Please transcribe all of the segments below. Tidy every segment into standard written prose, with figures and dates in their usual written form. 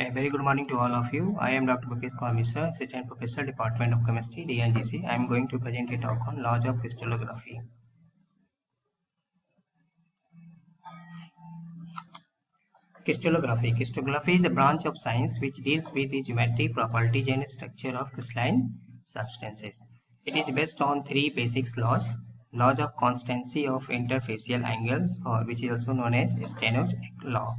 A very good morning to all of you. I am Dr. Bhupesh Kumar Mishra, Assistant Professor, Department of Chemistry, DNGC. I am going to present a talk on laws of crystallography. Crystallography. Crystallography is a branch of science which deals with the geometry, properties, and structure of crystalline substances. It is based on three basic laws. Laws of constancy of interfacial angles, or which is also known as Steno's law.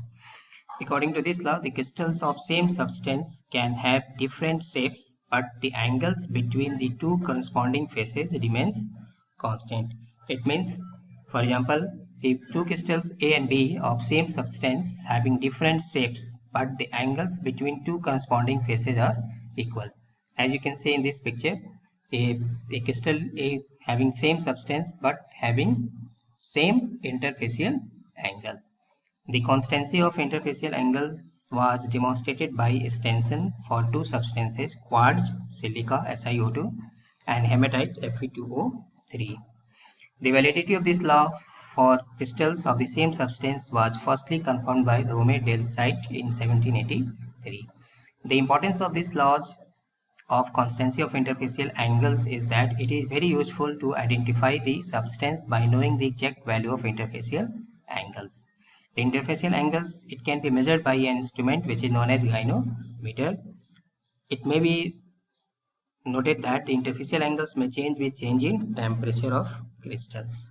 According to this law, the crystals of same substance can have different shapes, but the angles between the two corresponding faces remains constant. It means, for example, if two crystals A and B of same substance having different shapes, but the angles between two corresponding faces are equal. As you can see in this picture, a crystal A having same substance but having same interfacial angle. The constancy of interfacial angles was demonstrated by Stenson for two substances, quartz, silica, SiO2, and hematite, Fe2O3. The validity of this law for crystals of the same substance was firstly confirmed by Rome del Site in 1783. The importance of these laws of constancy of interfacial angles is that it is very useful to identify the substance by knowing the exact value of interfacial angles. The interfacial angles, it can be measured by an instrument which is known as gynometer. It may be noted that the interfacial angles may change with change in temperature of crystals.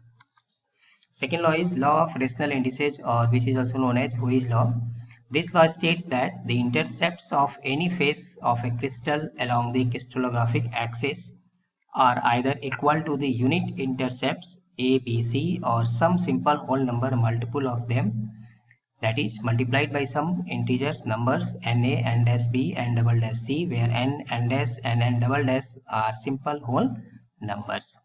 Second law is law of rational indices, or which is also known as Huij's law. This law states that the intercepts of any face of a crystal along the crystallographic axis are either equal to the unit intercepts A, B, C, or some simple whole number multiple of them, that is multiplied by some integers numbers NA and SB and double dash C, where N and S and N double dash are simple whole numbers.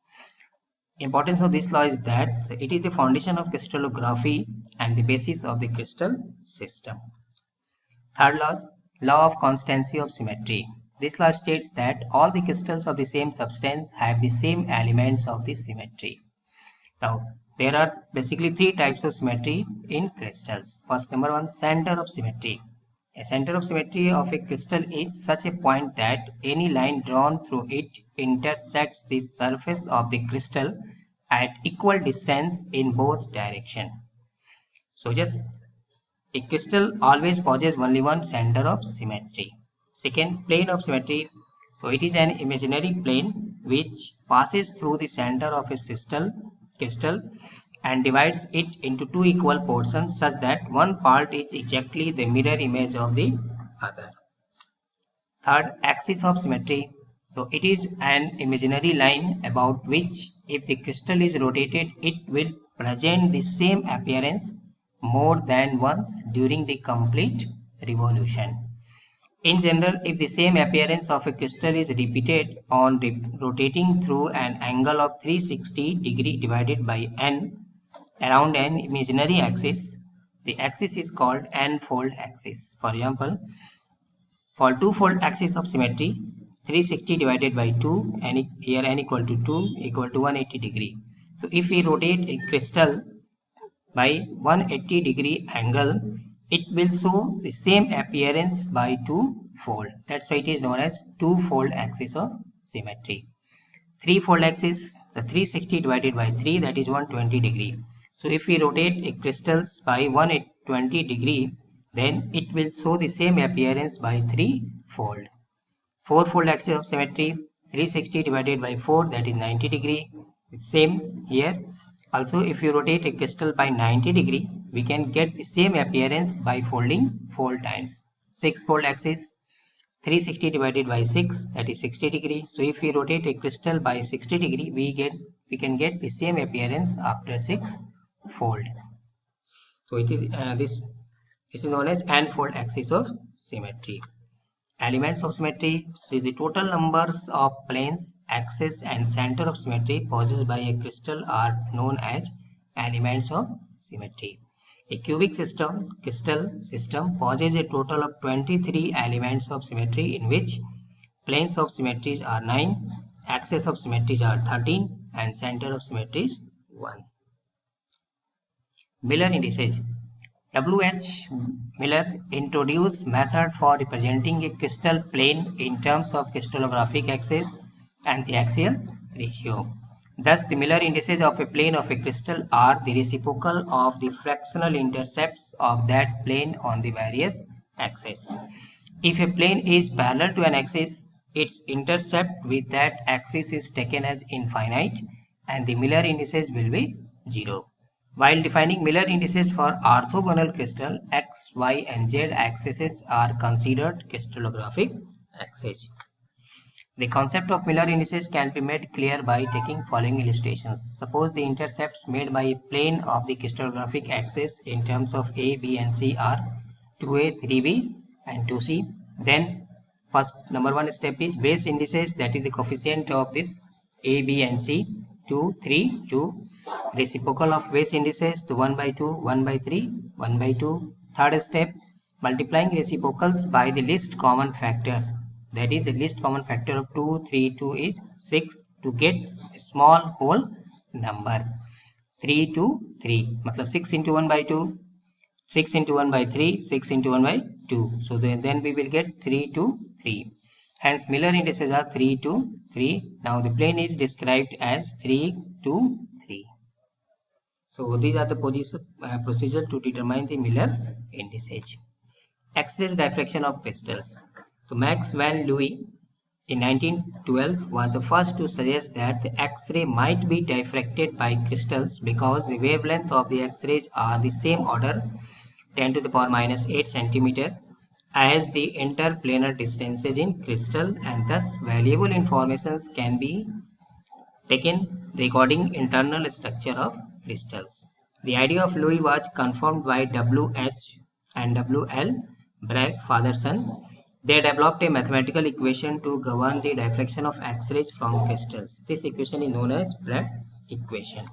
Importance of this law is that it is the foundation of crystallography and the basis of the crystal system. Third law, law of constancy of symmetry. This law states that all the crystals of the same substance have the same elements of the symmetry. Now, there are basically three types of symmetry in crystals. First, number one, center of symmetry. A center of symmetry of a crystal is such a point that any line drawn through it intersects the surface of the crystal at equal distance in both directions. So just a crystal always possesses only one center of symmetry. Second, plane of symmetry. So it is an imaginary plane which passes through the center of a crystal and divides it into two equal portions such that one part is exactly the mirror image of the other. Third, axis of symmetry. So it is an imaginary line about which if the crystal is rotated, it will present the same appearance more than once during the complete revolution. In general, if the same appearance of a crystal is repeated on rotating through an angle of 360 degree divided by n around an imaginary axis, the axis is called n-fold axis. For example, for two-fold axis of symmetry, 360 divided by 2, and here n equal to 2 equal to 180 degree. So if we rotate a crystal by 180 degree angle, it will show the same appearance by two-fold. That's why it is known as two-fold axis of symmetry. Three-fold axis, the 360 divided by 3, that is 120 degree. So if we rotate a crystals by 120 degree, then it will show the same appearance by three-fold. Four-fold axis of symmetry, 360 divided by 4, that is 90 degree. Same here. Also, if you rotate a crystal by 90 degree, we can get the same appearance by folding 4 times. Six-fold axis, 360 divided by 6, that is 60 degree. So if we rotate a crystal by 60 degree, we can get the same appearance after 6-fold. So it is this is known as n-fold axis of symmetry. Elements of symmetry. So the total numbers of planes, axes, and center of symmetry possessed by a crystal are known as elements of symmetry. A cubic crystal system possesses a total of 23 elements of symmetry, in which planes of symmetries are 9, axes of symmetries are 13, and center of symmetry is 1. Miller indices. W.H. Miller introduced method for representing a crystal plane in terms of crystallographic axis and the axial ratio. Thus, the Miller indices of a plane of a crystal are the reciprocal of the fractional intercepts of that plane on the various axes. If a plane is parallel to an axis, its intercept with that axis is taken as infinite and the Miller indices will be 0. While defining Miller indices for orthogonal crystal, X, Y and Z axes are considered crystallographic axes. The concept of Miller indices can be made clear by taking following illustrations. Suppose the intercepts made by a plane of the crystallographic axis in terms of A, B and C are 2A, 3B and 2C. Then first number one step is base indices, that is the coefficient of this A, B and C, 2, 3, 2. Reciprocal of base indices to 1 by 2, 1 by 3, 1 by 2. Third step, multiplying reciprocals by the least common factor. That is the least common factor of 2, 3, 2 is 6 to get a small whole number. 3, 2, 3. Matlab 6 into 1 by 2, 6 into 1 by 3, 6 into 1 by 2. So then we will get 3, 2, 3. Hence Miller indices are 3, 2, 3. Now the plane is described as 3, 2, 3. So these are the procedure to determine the Miller indices. X-ray diffraction of crystals. So Max van Leeuwen in 1912 was the first to suggest that the X-ray might be diffracted by crystals because the wavelength of the X-rays are the same order 10 to the power minus 8 centimeter as the interplanar distances in crystal, and thus valuable informations can be taken regarding internal structure of crystals. The idea of Leeuwen was confirmed by W.H. and W.L. Bragg, father-son. They developed a mathematical equation to govern the diffraction of X-rays from crystals. This equation is known as Bragg's equation.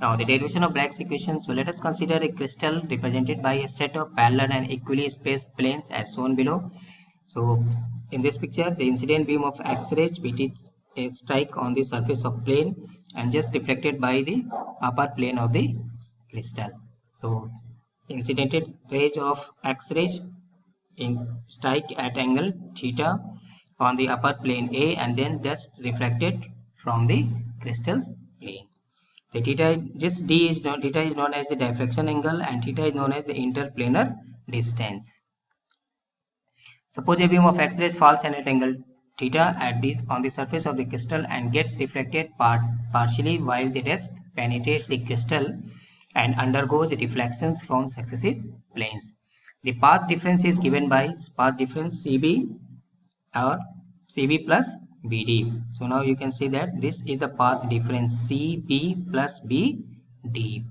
Now the derivation of Bragg's equation. So let us consider a crystal represented by a set of parallel and equally spaced planes as shown below. So in this picture, the incident beam of X-rays which is a strike on the surface of plane and just reflected by the upper plane of the crystal. So incidented rays of X-rays in strike at angle theta on the upper plane A and then just refracted from the crystal's plane. The theta, just D is known, theta is known as the diffraction angle and theta is known as the interplanar distance. Suppose a beam of X-rays falls at angle theta on the surface of the crystal and gets reflected partially while the rest penetrates the crystal and undergoes reflections from successive planes. The path difference is given by path difference CB or CB plus BD. So now you can see that this is the path difference CB plus BD.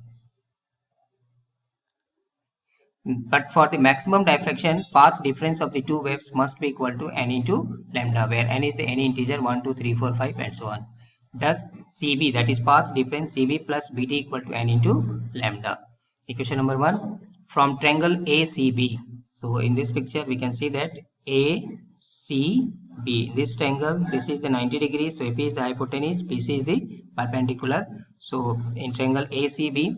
But for the maximum diffraction, path difference of the two waves must be equal to n into lambda, where n is the any integer 1, 2, 3, 4, 5 and so on. Thus CB, that is path difference CB plus BD equal to n into lambda. Equation number 1. From triangle ACB. So in this picture we can see that ACB, this triangle, this is the 90 degrees, so AP is the hypotenuse, BC is the perpendicular. So in triangle ACB,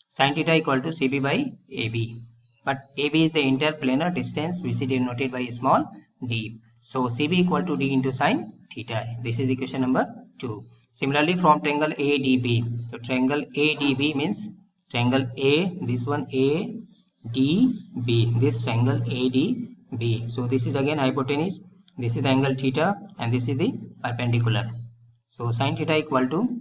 sin theta equal to CB by AB, but AB is the interplanar distance which is denoted by a small d. So CB equal to d into sin theta. This is equation number 2. Similarly from triangle ADB, so triangle ADB means triangle A, this one ADB, this triangle ADB. So this is again hypotenuse, this is the angle theta and this is the perpendicular. So sin theta equal to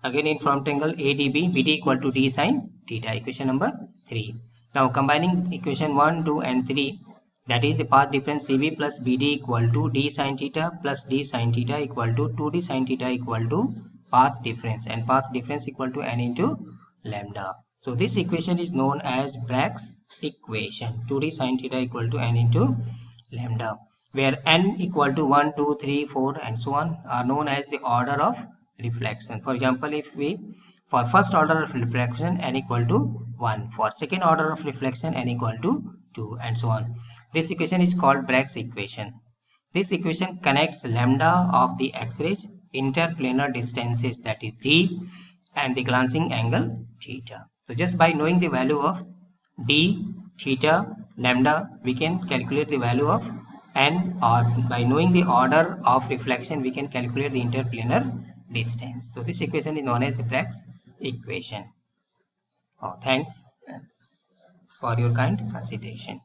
again in from triangle ADB, BD equal to d sin theta, equation number 3. Now combining equation 1, 2 and 3, that is the path difference CB plus BD equal to d sin theta plus d sin theta equal to 2d sin theta equal to path difference, and path difference equal to n into lambda. So this equation is known as Bragg's equation. 2d sin theta equal to n into lambda, where n equal to 1, 2, 3, 4 and so on are known as the order of reflection. For example, if we for first order of reflection n equal to 1, for second order of reflection n equal to 2 and so on. This equation is called Bragg's equation. This equation connects lambda of the X-rays, interplanar distances, that is d, and the glancing angle theta. So just by knowing the value of d, theta, lambda, we can calculate the value of n, or by knowing the order of reflection, we can calculate the interplanar distance. So this equation is known as the Bragg's equation. Thanks for your kind consideration.